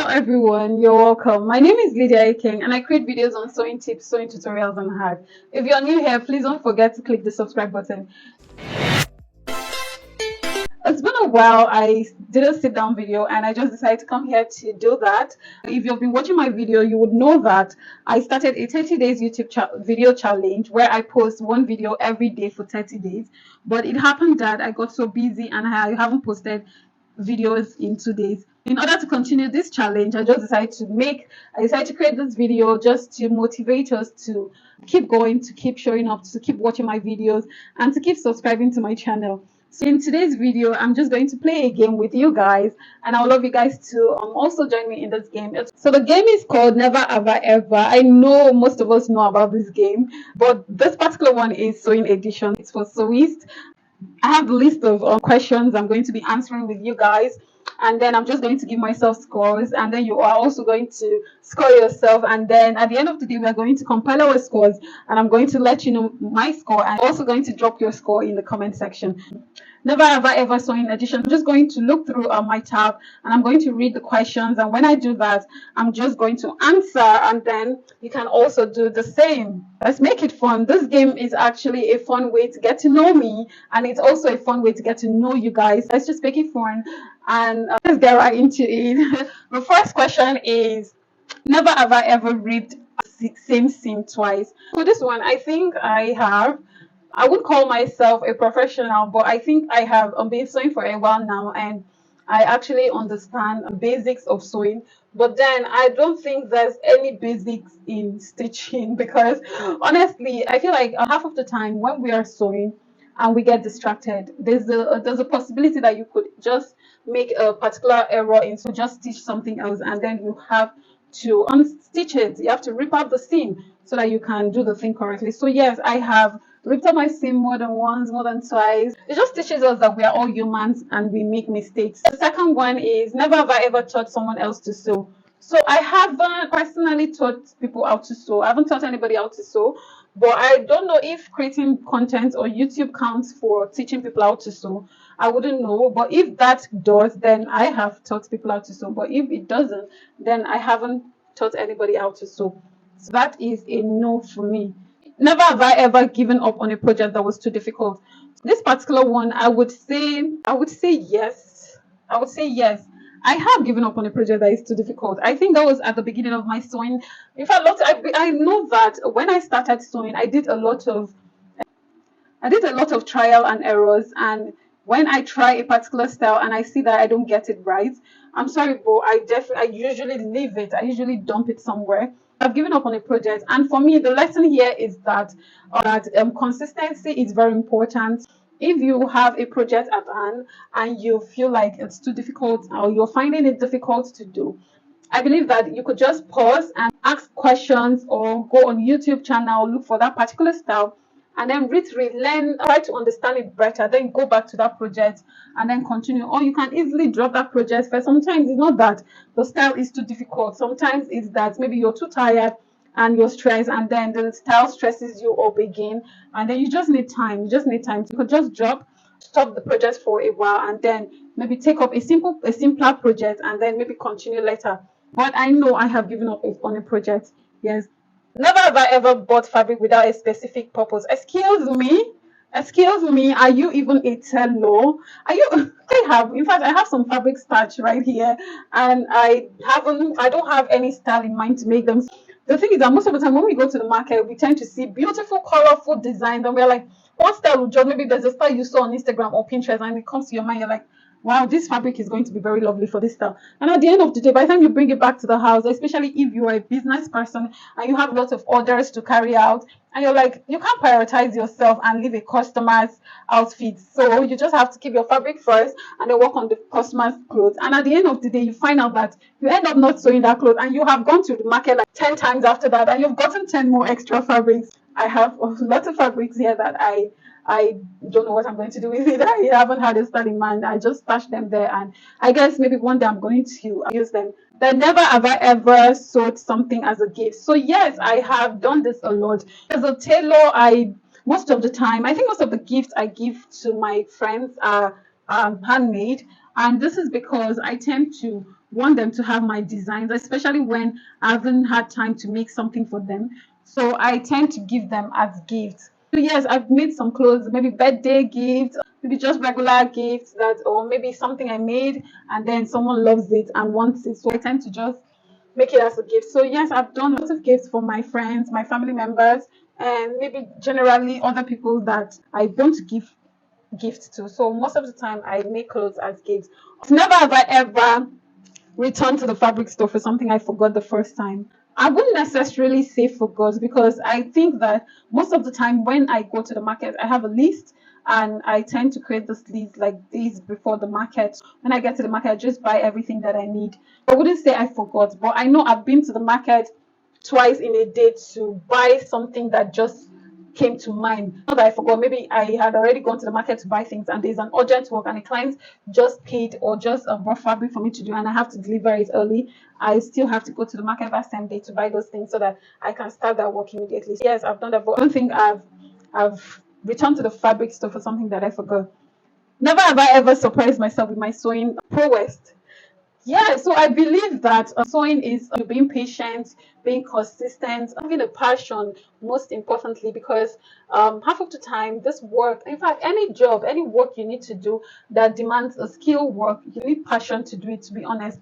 everyone, you're welcome. My name is Lydia King and I create videos on sewing tips, sewing tutorials and hacks. If you're new here, please don't forget to click the subscribe button. It's been a while. I did a sit down video and I just decided to come here to do that. If you've been watching my video, you would know that I started a 30 days YouTube video challenge where I post one video every day for 30 days. But it happened that I got so busy and I haven't posted videos in 2 days. In order to continue this challenge, I decided to create this video just to motivate us to keep going, to keep showing up, to keep watching my videos, and to keep subscribing to my channel. So in today's video, I'm just going to play a game with you guys, and I would love you guys to also join me in this game. So the game is called Never Ever Ever. I know most of us know about this game, but this particular one is sewing edition. It's for sewists. I have a list of questions I'm going to be answering with you guys, and then I'm just going to give myself scores, and then you are also going to score yourself, and then at the end of the day we are going to compile our scores, and I'm going to let you know my score, and I'm also going to drop your score in the comment section. Never Ever Ever Sewing Edition. I'm just going to look through my tab and I'm going to read the questions, and when I do that, I'm just going to answer, and then you can also do the same. Let's make it fun. This game is actually a fun way to get to know me, and it's also a fun way to get to know you guys. Let's just make it fun, and let's get right into it. The first question is, never ever ever ripped same seam twice. For this one, I think I would call myself a professional, but I think I have been sewing for a while now, and I actually understand the basics of sewing. But then I don't think there's any basics in stitching, because honestly, I feel like half of the time when we are sewing and we get distracted, there's a possibility that you could just make a particular error into just stitch something else, and then you have to unstitch it. You have to rip out the seam so that you can do the thing correctly. So yes, I have ripped out my seam more than once, more than twice. It just teaches us that we are all humans and we make mistakes. The second one is, never have I ever taught someone else to sew. So I haven't personally taught people how to sew. I haven't taught anybody how to sew, but I don't know if creating content or YouTube counts for teaching people how to sew. I wouldn't know, but if that does, then I have taught people how to sew. But if it doesn't, then I haven't taught anybody how to sew. So that is a no for me. Never have I ever given up on a project that was too difficult. This particular one, I would say yes. I would say yes. I have given up on a project that is too difficult. I think that was at the beginning of my sewing. In fact, I know that when I started sewing, I did a lot of trial and errors, and when I try a particular style and I see that I don't get it right, I'm sorry, but I usually leave it. I usually dump it somewhere. I've given up on a project, and for me, the lesson here is that consistency is very important. If you have a project at hand and you feel like it's too difficult or you're finding it difficult to do, I believe that you could just pause and ask questions, or go on YouTube channel, look for that particular style, and then learn, try to understand it better, then go back to that project and then continue. Or you can easily drop that project first. Sometimes it's not that the style is too difficult. Sometimes it's that maybe you're too tired and you're stressed, and then the style stresses you up again, and then you just need time. You could just stop the project for a while, and then maybe take up a simpler project, and then maybe continue later. But I know I have given up on a project. Yes. Never have I ever bought fabric without a specific purpose. Excuse me, are you even a tailor? Are you? In fact, I have some fabric starch right here, and I don't have any style in mind to make them. The thing is that most of the time when we go to the market, we tend to see beautiful, colorful designs, and we're like, what style would just, maybe there's a style you saw on Instagram or Pinterest, and it comes to your mind, you're like, wow, this fabric is going to be very lovely for this style. And at the end of the day, by the time you bring it back to the house, especially if you are a business person and you have lots of orders to carry out, and you're like, you can't prioritize yourself and leave a customer's outfit. So you just have to keep your fabric first and then work on the customer's clothes. And at the end of the day, you find out that you end up not sewing that clothes, and you have gone to the market like 10 times after that, and you've gotten 10 more extra fabrics. I have lots of fabrics here that I don't know what I'm going to do with it. I haven't had a style in mind. I just stash them there, and I guess maybe one day I'm going to use them. Then never have I ever sold something as a gift. So yes, I have done this a lot. As a tailor, most of the time, I think most of the gifts I give to my friends are handmade, and this is because I tend to want them to have my designs, especially when I haven't had time to make something for them. So I tend to give them as gifts. So yes, I've made some clothes, maybe birthday gifts, maybe just regular gifts that, or maybe something I made and then someone loves it and wants it. So I tend to just make it as a gift. So yes, I've done lots of gifts for my friends, my family members, and maybe generally other people that I want to give gifts to. So most of the time I make clothes as gifts. Never have I ever returned to the fabric store for something I forgot the first time. I wouldn't necessarily say forgot, because I think that most of the time when I go to the market, I have a list and I tend to create this list like this before the market. When I get to the market, I just buy everything that I need. I wouldn't say I forgot, but I know I've been to the market twice in a day to buy something that just came to mind. Not that I forgot, maybe I had already gone to the market to buy things and there's an urgent work and the client just paid or just brought fabric for me to do and I have to deliver it early. I still have to go to the market that same day to buy those things so that I can start that work immediately. So yes, I've done that, but I don't think I've returned to the fabric store for something that I forgot. Never have I ever surprised myself with my sewing prowess. Yeah, so I believe that sewing is being patient, being consistent, having a passion, most importantly, because half of the time, this work, in fact, any job, any work you need to do that demands a skill work, you need passion to do it, to be honest.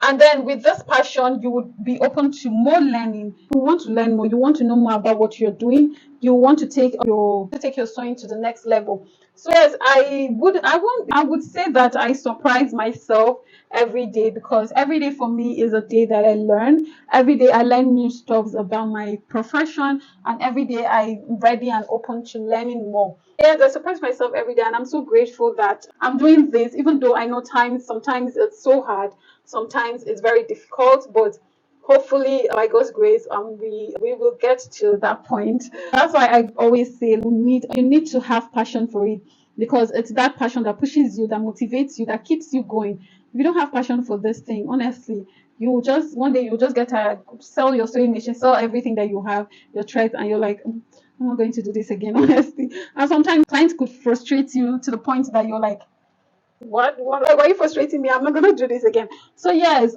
And then with this passion, you would be open to more learning. You want to learn more. You want to know more about what you're doing. You want to take your sewing to the next level. So yes, I would say that I surprise myself every day, because every day for me is a day that I learn. Every day I learn new stuff about my profession, and every day I'm ready and open to learning more. Yes, I surprise myself every day, and I'm so grateful that I'm doing this, even though I know sometimes it's so hard, sometimes it's very difficult, but hopefully by God's grace we will get to that point. That's why I always say you need to have passion for it, because it's that passion that pushes you, that motivates you, that keeps you going. If you don't have passion for this thing, honestly, you will just one day you'll just get tired, sell your sewing machine, sell everything that you have, your threads, and you're like, I'm not going to do this again, honestly. And sometimes clients could frustrate you to the point that you're like, what? Like, why are you frustrating me? I'm not gonna do this again. So yes,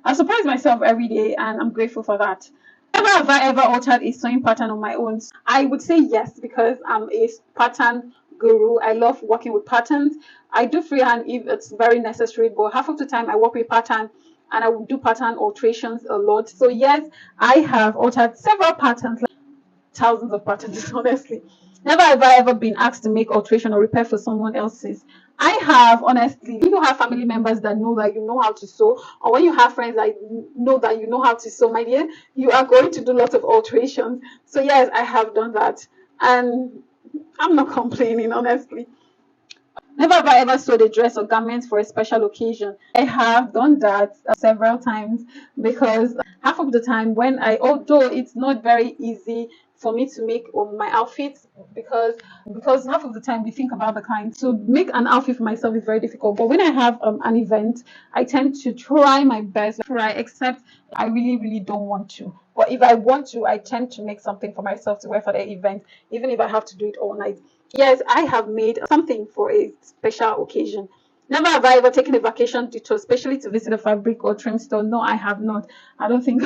I surprise myself every day, and I'm grateful for that. Never have I ever altered a sewing pattern on my own. I would say yes, because I'm a pattern guru. I love working with patterns. I do freehand if it's very necessary, but half of the time I work with pattern and I will do pattern alterations a lot. So yes, I have altered several patterns, like thousands of patterns, honestly. Never have I ever been asked to make alteration or repair for someone else's. I have, honestly. When you have family members that know that you know how to sew, or when you have friends that know that you know how to sew, my dear, you are going to do lots of alterations. So yes, I have done that, and I'm not complaining, honestly. Never have I ever sewed a dress or garment for a special occasion. I have done that several times, because half of the time although it's not very easy for me to make my outfits, because half of the time we think about the kind. To make an outfit for myself is very difficult. But when I have an event, I tend to try my best. Try, except I really, really don't want to. But if I want to, I tend to make something for myself to wear for the event, even if I have to do it all night. Yes, I have made something for a special occasion. Never have I ever taken a vacation detour, especially to visit a fabric or trim store. No, I have not. I don't think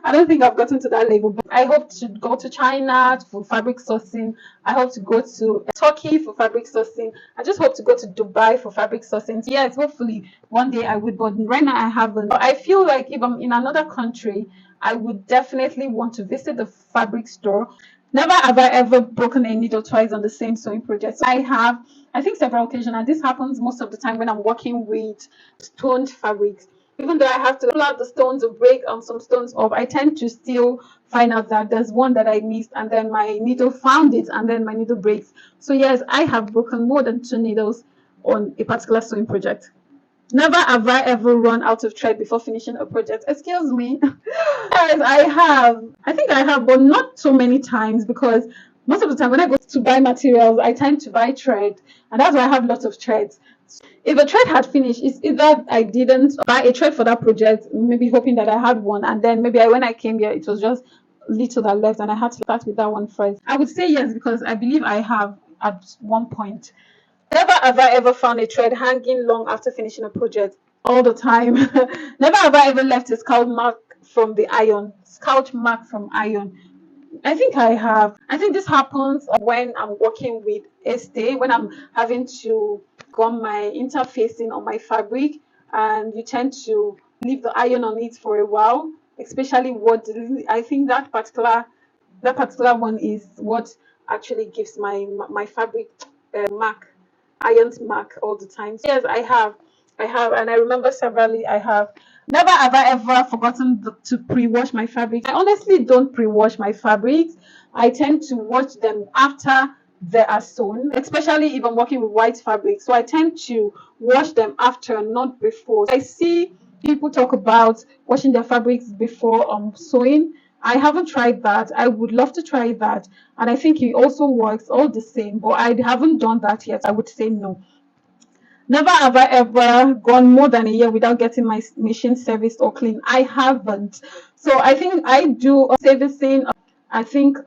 I don't think I've gotten to that level. But I hope to go to China for fabric sourcing. I hope to go to Turkey for fabric sourcing. I just hope to go to Dubai for fabric sourcing. So yes, hopefully one day I would, but right now I haven't. But I feel like if I'm in another country, I would definitely want to visit the fabric store. Never have I ever broken a needle twice on the same sewing project. So I have, I think, several occasions, and this happens most of the time when I'm working with stoned fabrics. Even though I have to pull out the stones or break some stones off, I tend to still find out that there's one that I missed, and then my needle found it, and then my needle breaks. So yes, I have broken more than two needles on a particular sewing project. Never have I ever run out of thread before finishing a project. Excuse me. Yes, I have. I think I have, but not so many times, because most of the time when I go to buy materials, I tend to buy thread, and that's why I have lots of threads. If a thread had finished, it's either I didn't buy a thread for that project, maybe hoping that I had one, and then maybe when I came here, it was just little that left, and I had to start with that one first. I would say yes, because I believe I have at one point. Never have I ever found a thread hanging long after finishing a project. all the time. Never have I ever left a scalp mark from the iron. Scalp mark from iron. I think I have. I think this happens when I'm working with Estee, when I'm having to gum my interfacing on my fabric, and you tend to leave the iron on it for a while, especially what I think that particular one is what actually gives my fabric mark, iron's mark all the time. So yes, I have, and I remember severally I have. Never have I ever forgotten to pre-wash my fabrics. I honestly don't pre-wash my fabrics. I tend to wash them after they are sewn, especially if I'm working with white fabric. So I tend to wash them after, not before. I see people talk about washing their fabrics before sewing. I haven't tried that. I would love to try that. And I think it also works all the same, but I haven't done that yet. I would say no. Never have I ever gone more than a year without getting my machine serviced or cleaned. I haven't. So I think I do servicing, I think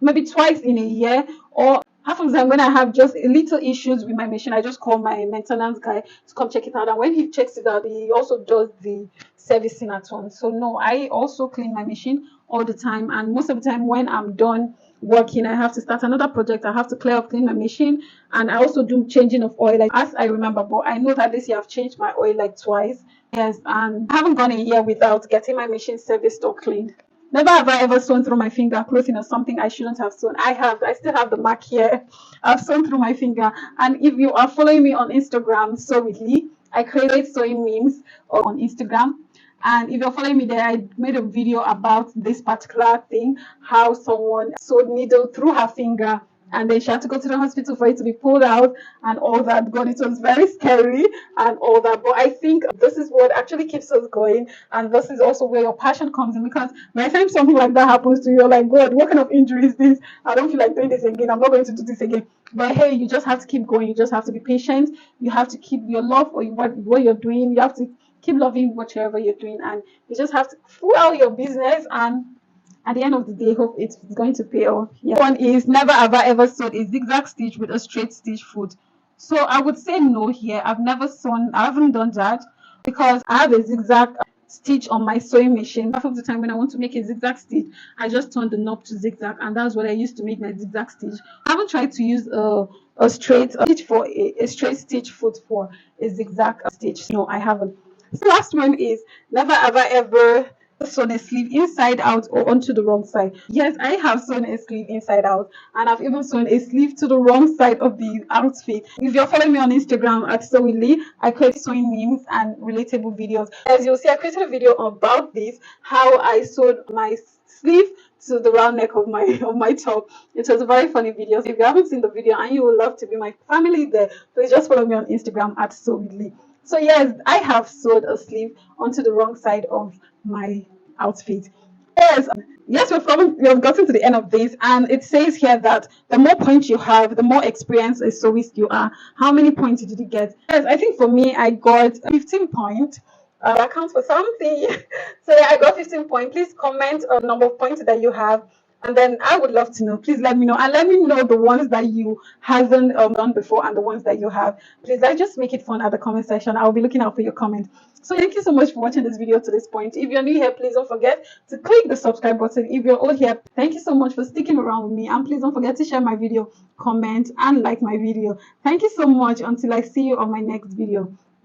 maybe twice in a year, or half of the time when I have just little issues with my machine, I just call my maintenance guy to come check it out. And when he checks it out, he also does the servicing at once. So no, I also clean my machine all the time. And most of the time when I'm done working, I have to start another project. I have to clean my machine, and I also do changing of oil, like as I remember. But I know that this year I've changed my oil like twice. Yes, and I haven't gone a year without getting my machine serviced or cleaned. Never have I ever sewn through my finger clothing or something I shouldn't have sewn. I have. I still have the mark here. I've sewn through my finger. And if you are following me on Instagram, Sew with Lee, I create sewing memes on Instagram. And if you're following me there, I made a video about this particular thing, how someone sewed needle through her finger, and then she had to go to the hospital for it to be pulled out and all that. God, it was very scary and all that. But I think this is what actually keeps us going, and this is also where your passion comes in. Because by the time something like that happens to you, you're like, God, what kind of injury is this? I don't feel like doing this again. I'm not going to do this again. But hey, you just have to keep going. You just have to be patient. You have to keep your love for what you're doing. You have to keep loving whatever you're doing, and you just have to fuel your business, and at the end of the day, hope it's going to pay off. Yeah. One is, never have I ever sewed a zigzag stitch with a straight stitch foot. So I would say no here. I've never sewn, I haven't done that, because I have a zigzag stitch on my sewing machine. Half of the time when I want to make a zigzag stitch, I just turn the knob to zigzag, and that's what I used to make my zigzag stitch. I haven't tried to use a straight stitch for a straight stitch foot for a zigzag stitch. No, I haven't. The last one is, never have I ever sewn a sleeve inside out or onto the wrong side. Yes, I have sewn a sleeve inside out, and I've even sewn a sleeve to the wrong side of the outfit. If you're following me on Instagram at SewWithLee, I create sewing memes and relatable videos. As you'll see, I created a video about this, how I sewed my sleeve to the round neck of my top. It was a very funny video. So if you haven't seen the video and you would love to be my family there, please just follow me on Instagram at SewWithLee. So yes, I have sewed a sleeve onto the wrong side of my outfit. Yes, yes, we've gotten to the end of this, and it says here that the more points you have, the more experienced a sewist you are. How many points did you get? Yes, I think for me, I got 15 points. That counts for something. So yeah, I got 15 points. Please comment on the number of points that you have, and then I would love to know. Please let me know, and let me know the ones that you haven't done before and the ones that you have. Please, I just make it fun at the comment section. I'll be looking out for your comment. So thank you so much for watching this video to this point. If you're new here, please don't forget to click the subscribe button. If you're old here, thank you so much for sticking around with me, and please don't forget to share my video, comment, and like my video. Thank you so much. Until I see you on my next video.